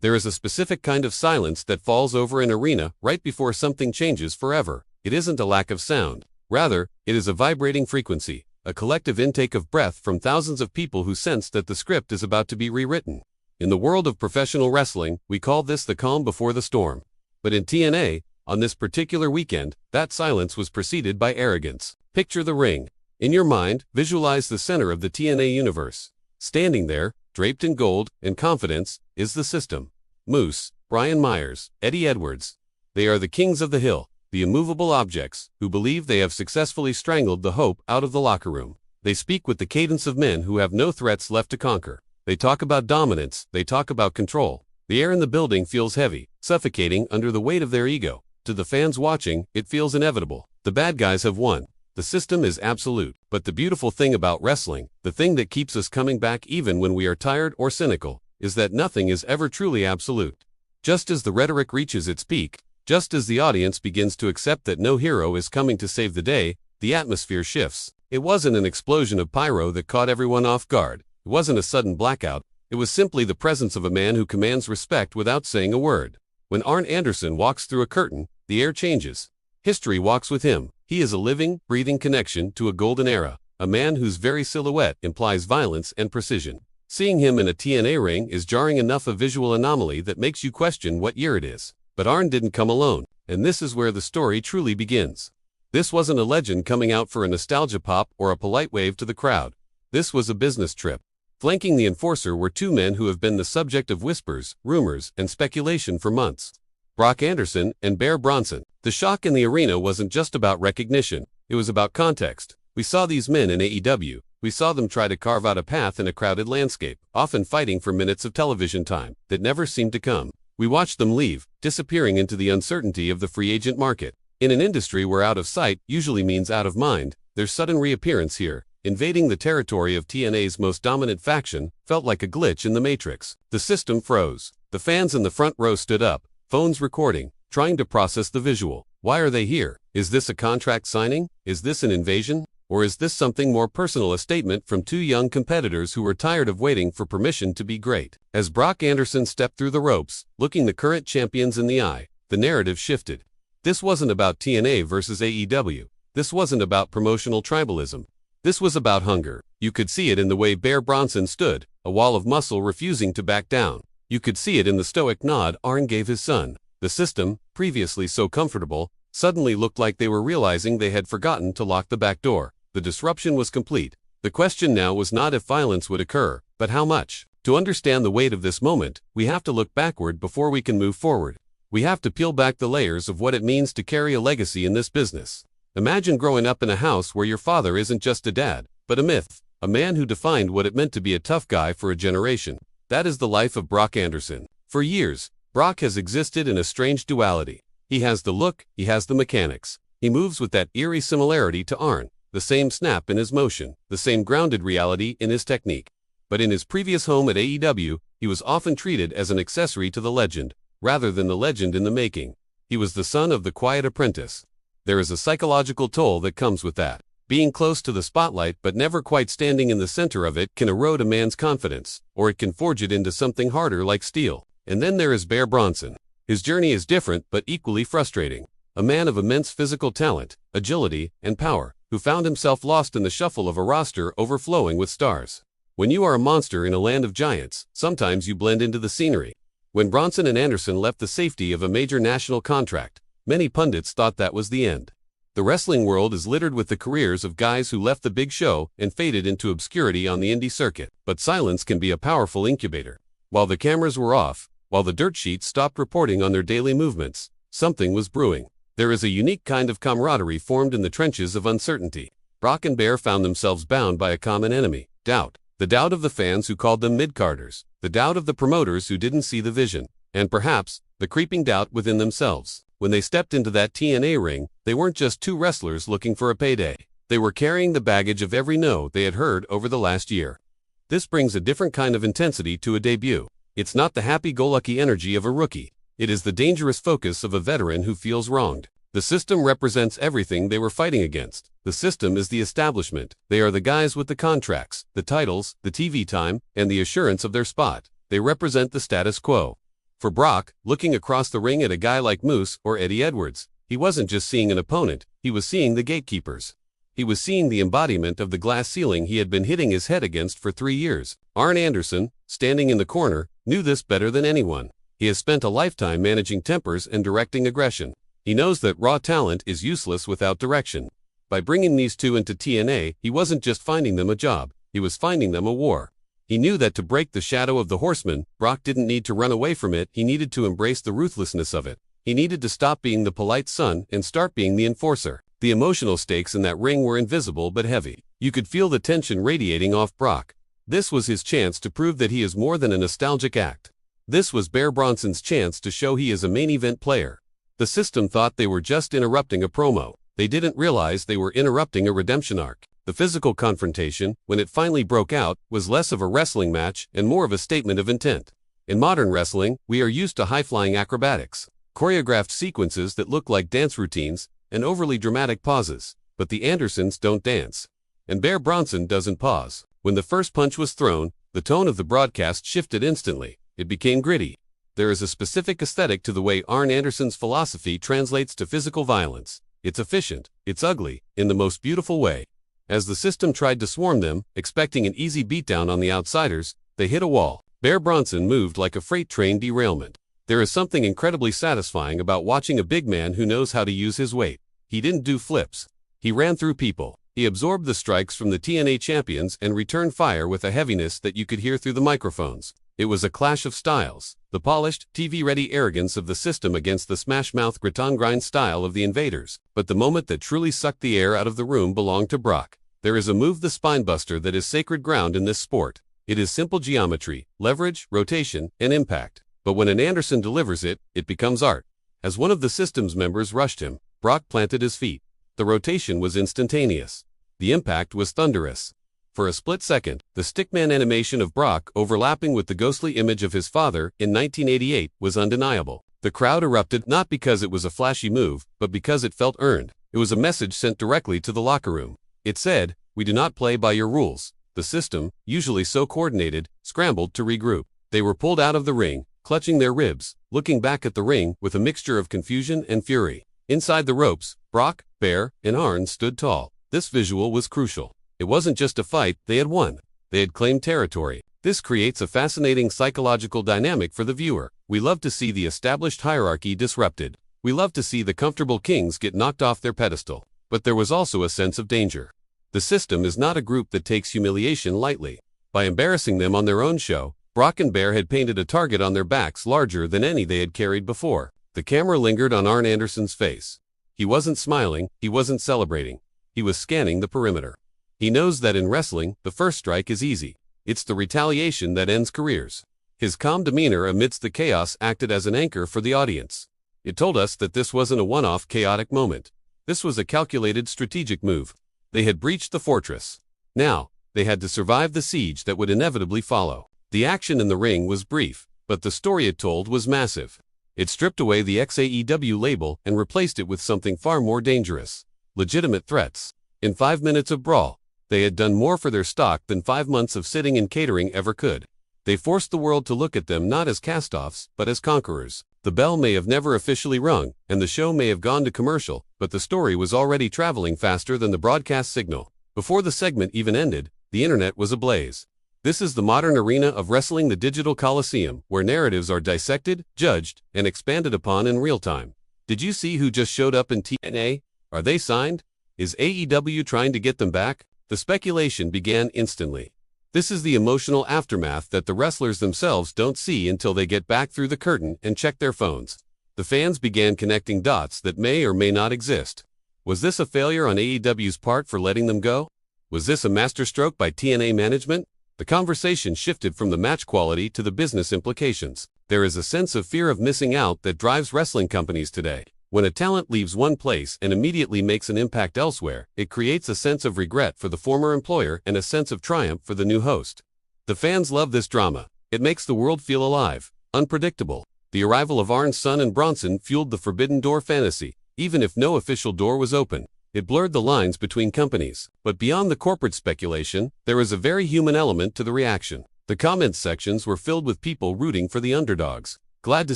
There is a specific kind of silence that falls over an arena right before something changes forever. It isn't a lack of sound. Rather, it is a vibrating frequency, a collective intake of breath from thousands of people who sense that the script is about to be rewritten. In the world of professional wrestling, we call this the calm before the storm. But in TNA, on this particular weekend, that silence was preceded by arrogance. Picture the ring. In your mind, visualize the center of the TNA universe. Standing there, draped in gold and confidence, is the system. Moose, Brian Myers, Eddie Edwards. They are the kings of the hill, the immovable objects, who believe they have successfully strangled the hope out of the locker room. They speak with the cadence of men who have no threats left to conquer. They talk about dominance, they talk about control. The air in the building feels heavy, suffocating under the weight of their ego. To the fans watching, it feels inevitable. The bad guys have won. The system is absolute. But the beautiful thing about wrestling, the thing that keeps us coming back even when we are tired or cynical, is that nothing is ever truly absolute. Just as the rhetoric reaches its peak, just as the audience begins to accept that no hero is coming to save the day, the atmosphere shifts. It wasn't an explosion of pyro that caught everyone off guard. It wasn't a sudden blackout. It was simply the presence of a man who commands respect without saying a word. When Arn Anderson walks through a curtain, the air changes. History walks with him. He is a living, breathing connection to a golden era, a man whose very silhouette implies violence and precision. Seeing him in a TNA ring is jarring enough a visual anomaly that makes you question what year it is. But Arn didn't come alone, and this is where the story truly begins. This wasn't a legend coming out for a nostalgia pop or a polite wave to the crowd. This was a business trip. Flanking the enforcer were two men who have been the subject of whispers, rumors, and speculation for months. Brock Anderson and Bear Bronson. The shock in the arena wasn't just about recognition, it was about context. We saw these men in AEW. We saw them try to carve out a path in a crowded landscape, often fighting for minutes of television time that never seemed to come. We watched them leave, disappearing into the uncertainty of the free agent market. In an industry where out of sight usually means out of mind, their sudden reappearance here, invading the territory of TNA's most dominant faction, felt like a glitch in the matrix. The system froze. The fans in the front row stood up, phones recording, trying to process the visual. Why are they here? Is this a contract signing? Is this an invasion? Or is this something more personal, a statement from two young competitors who were tired of waiting for permission to be great? As Brock Anderson stepped through the ropes, looking the current champions in the eye, the narrative shifted. This wasn't about TNA versus AEW. This wasn't about promotional tribalism. This was about hunger. You could see it in the way Bear Bronson stood, a wall of muscle refusing to back down. You could see it in the stoic nod Arn gave his son. The system, previously so comfortable, suddenly looked like they were realizing they had forgotten to lock the back door. The disruption was complete. The question now was not if violence would occur, but how much. To understand the weight of this moment, we have to look backward before we can move forward. We have to peel back the layers of what it means to carry a legacy in this business. Imagine growing up in a house where your father isn't just a dad, but a myth, a man who defined what it meant to be a tough guy for a generation. That is the life of Brock Anderson. For years, Brock has existed in a strange duality. He has the look, he has the mechanics. He moves with that eerie similarity to Arn, the same snap in his motion, the same grounded reality in his technique. But in his previous home at AEW, he was often treated as an accessory to the legend, rather than the legend in the making. He was the son of the quiet apprentice. There is a psychological toll that comes with that. Being close to the spotlight but never quite standing in the center of it can erode a man's confidence, or it can forge it into something harder like steel. And then there is Bear Bronson. His journey is different but equally frustrating. A man of immense physical talent, agility, and power, who found himself lost in the shuffle of a roster overflowing with stars. When you are a monster in a land of giants, sometimes you blend into the scenery. When Bronson and Anderson left the safety of a major national contract, many pundits thought that was the end. The wrestling world is littered with the careers of guys who left the big show and faded into obscurity on the indie circuit. But silence can be a powerful incubator. While the cameras were off, while the dirt sheets stopped reporting on their daily movements, something was brewing. There is a unique kind of camaraderie formed in the trenches of uncertainty. Brock and Bear found themselves bound by a common enemy, doubt. The doubt of the fans who called them mid-carders, the doubt of the promoters who didn't see the vision, and perhaps, the creeping doubt within themselves. When they stepped into that TNA ring, they weren't just two wrestlers looking for a payday. They were carrying the baggage of every no they had heard over the last year. This brings a different kind of intensity to a debut. It's not the happy-go-lucky energy of a rookie. It is the dangerous focus of a veteran who feels wronged. The system represents everything they were fighting against. The system is the establishment. They are the guys with the contracts, the titles, the TV time, and the assurance of their spot. They represent the status quo. For Brock, looking across the ring at a guy like Moose or Eddie Edwards, he wasn't just seeing an opponent, he was seeing the gatekeepers. He was seeing the embodiment of the glass ceiling he had been hitting his head against for 3 years. Arn Anderson, standing in the corner, knew this better than anyone. He has spent a lifetime managing tempers and directing aggression. He knows that raw talent is useless without direction. By bringing these two into TNA, he wasn't just finding them a job, he was finding them a war. He knew that to break the shadow of the Horseman, Brock didn't need to run away from it, he needed to embrace the ruthlessness of it. He needed to stop being the polite son and start being the enforcer. The emotional stakes in that ring were invisible but heavy. You could feel the tension radiating off Brock. This was his chance to prove that he is more than a nostalgic act. This was Bear Bronson's chance to show he is a main event player. The system thought they were just interrupting a promo. They didn't realize they were interrupting a redemption arc. The physical confrontation, when it finally broke out, was less of a wrestling match and more of a statement of intent. In modern wrestling, we are used to high-flying acrobatics, choreographed sequences that look like dance routines, and overly dramatic pauses. But the Andersons don't dance. And Bear Bronson doesn't pause. When the first punch was thrown, the tone of the broadcast shifted instantly. It became gritty. There is a specific aesthetic to the way Arn Anderson's philosophy translates to physical violence. It's efficient, it's ugly, in the most beautiful way. As the system tried to swarm them, expecting an easy beatdown on the outsiders, they hit a wall. Bear Bronson moved like a freight train derailment. There is something incredibly satisfying about watching a big man who knows how to use his weight. He didn't do flips. He ran through people. He absorbed the strikes from the TNA champions and returned fire with a heaviness that you could hear through the microphones. It was a clash of styles. The polished, TV-ready arrogance of the system against the smash-mouth gratin-grind style of the invaders. But the moment that truly sucked the air out of the room belonged to Brock. There is a move, the spinebuster, that is sacred ground in this sport. It is simple geometry, leverage, rotation, and impact. But when an Anderson delivers it, it becomes art. As one of the system's members rushed him, Brock planted his feet. The rotation was instantaneous. The impact was thunderous. For a split second, the stickman animation of Brock overlapping with the ghostly image of his father in 1988 was undeniable. The crowd erupted not because it was a flashy move, but because it felt earned. It was a message sent directly to the locker room. It said, "We do not play by your rules." The system, usually so coordinated, scrambled to regroup. They were pulled out of the ring, clutching their ribs, looking back at the ring with a mixture of confusion and fury. Inside the ropes, Brock, Bear, and Arn stood tall. This visual was crucial. It wasn't just a fight, they had won. They had claimed territory. This creates a fascinating psychological dynamic for the viewer. We love to see the established hierarchy disrupted. We love to see the comfortable kings get knocked off their pedestal. But there was also a sense of danger. The system is not a group that takes humiliation lightly. By embarrassing them on their own show, Brock and Bear had painted a target on their backs larger than any they had carried before. The camera lingered on Arn Anderson's face. He wasn't smiling, he wasn't celebrating. He was scanning the perimeter. He knows that in wrestling, the first strike is easy. It's the retaliation that ends careers. His calm demeanor amidst the chaos acted as an anchor for the audience. It told us that this wasn't a one-off chaotic moment. This was a calculated strategic move. They had breached the fortress. Now, they had to survive the siege that would inevitably follow. The action in the ring was brief, but the story it told was massive. It stripped away the Ex-AEW label and replaced it with something far more dangerous. Legitimate threats. In 5 minutes of brawl, they had done more for their stock than 5 months of sitting and catering ever could. They forced the world to look at them not as cast-offs, but as conquerors. The bell may have never officially rung, and the show may have gone to commercial, but the story was already traveling faster than the broadcast signal. Before the segment even ended, the internet was ablaze. This is the modern arena of wrestling, the digital coliseum, where narratives are dissected, judged, and expanded upon in real time. Did you see who just showed up in TNA? Are they signed? Is AEW trying to get them back? The speculation began instantly. This is the emotional aftermath that the wrestlers themselves don't see until they get back through the curtain and check their phones. The fans began connecting dots that may or may not exist. Was this a failure on AEW's part for letting them go? Was this a masterstroke by TNA management? The conversation shifted from the match quality to the business implications. There is a sense of fear of missing out that drives wrestling companies today. When a talent leaves one place and immediately makes an impact elsewhere, it creates a sense of regret for the former employer and a sense of triumph for the new host. The fans love this drama. It makes the world feel alive, unpredictable. The arrival of Arn's son and Bronson fueled the Forbidden Door fantasy, even if no official door was open. It blurred the lines between companies. But beyond the corporate speculation, there is a very human element to the reaction. The comments sections were filled with people rooting for the underdogs. Glad to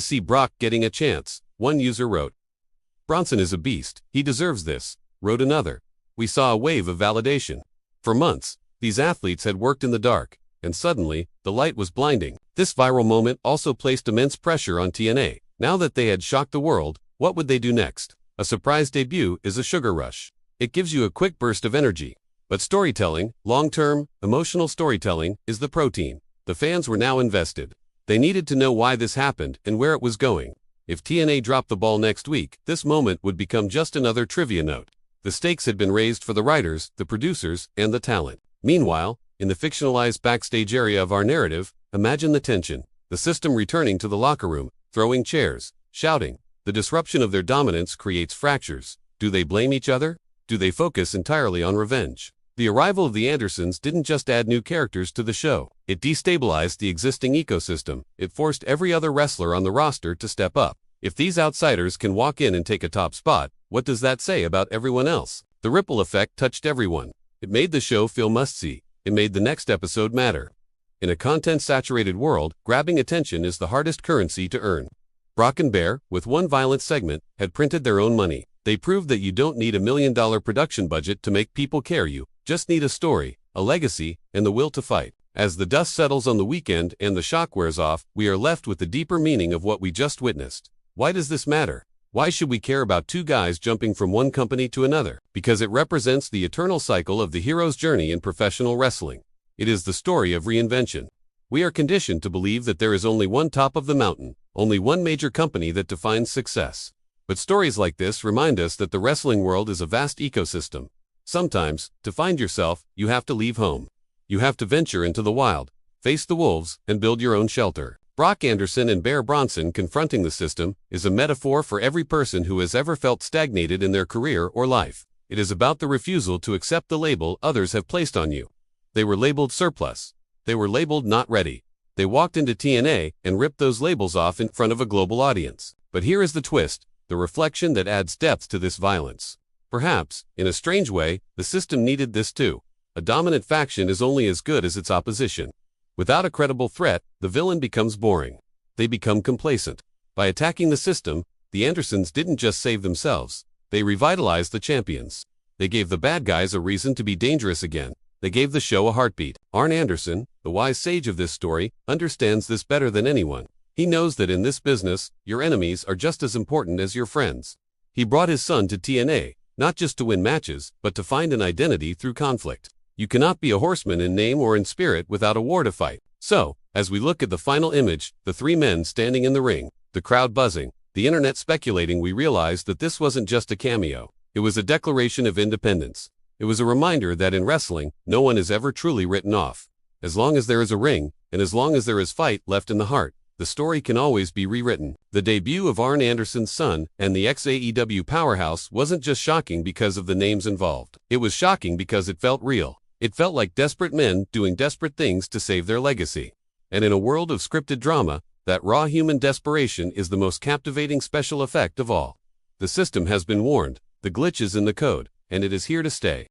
see Brock getting a chance, one user wrote. Bronson is a beast, he deserves this, wrote another. We saw a wave of validation. For months, these athletes had worked in the dark, and suddenly, the light was blinding. This viral moment also placed immense pressure on TNA. Now that they had shocked the world, what would they do next? A surprise debut is a sugar rush. It gives you a quick burst of energy. But storytelling, long-term, emotional storytelling, is the protein. The fans were now invested. They needed to know why this happened and where it was going. If TNA dropped the ball next week, this moment would become just another trivia note. The stakes had been raised for the writers, the producers, and the talent. Meanwhile, in the fictionalized backstage area of our narrative, imagine the tension. The system returning to the locker room, throwing chairs, shouting. The disruption of their dominance creates fractures. Do they blame each other? Do they focus entirely on revenge? The arrival of the Andersons didn't just add new characters to the show. It destabilized the existing ecosystem. It forced every other wrestler on the roster to step up. If these outsiders can walk in and take a top spot, what does that say about everyone else? The ripple effect touched everyone. It made the show feel must-see. It made the next episode matter. In a content-saturated world, grabbing attention is the hardest currency to earn. Brock and Bear, with one violent segment, had printed their own money. They proved that you don't need $1 million production budget to make people care. You just need a story, a legacy, and the will to fight. As the dust settles on the weekend and the shock wears off, we are left with the deeper meaning of what we just witnessed. Why does this matter? Why should we care about two guys jumping from one company to another? Because it represents the eternal cycle of the hero's journey in professional wrestling. It is the story of reinvention. We are conditioned to believe that there is only one top of the mountain, only one major company that defines success. But stories like this remind us that the wrestling world is a vast ecosystem. Sometimes, to find yourself, you have to leave home. You have to venture into the wild, face the wolves, and build your own shelter. Brock Anderson and Bear Bronson confronting the system is a metaphor for every person who has ever felt stagnated in their career or life. It is about the refusal to accept the label others have placed on you. They were labeled surplus. They were labeled not ready. They walked into TNA and ripped those labels off in front of a global audience. But here is the twist, the reflection that adds depth to this violence. Perhaps, in a strange way, the system needed this too. A dominant faction is only as good as its opposition. Without a credible threat, the villain becomes boring. They become complacent. By attacking the system, the Andersons didn't just save themselves. They revitalized the champions. They gave the bad guys a reason to be dangerous again. They gave the show a heartbeat. Arn Anderson, the wise sage of this story, understands this better than anyone. He knows that in this business, your enemies are just as important as your friends. He brought his son to TNA, not just to win matches, but to find an identity through conflict. You cannot be a horseman in name or in spirit without a war to fight. So, as we look at the final image, the three men standing in the ring, the crowd buzzing, the internet speculating, we realize that this wasn't just a cameo. It was a declaration of independence. It was a reminder that in wrestling, no one is ever truly written off. As long as there is a ring, and as long as there is fight left in the heart, the story can always be rewritten. The debut of Arn Anderson's son and the ex-AEW powerhouse wasn't just shocking because of the names involved. It was shocking because it felt real. It felt like desperate men doing desperate things to save their legacy. And in a world of scripted drama, that raw human desperation is the most captivating special effect of all. The system has been warned, the glitch is in the code, and it is here to stay.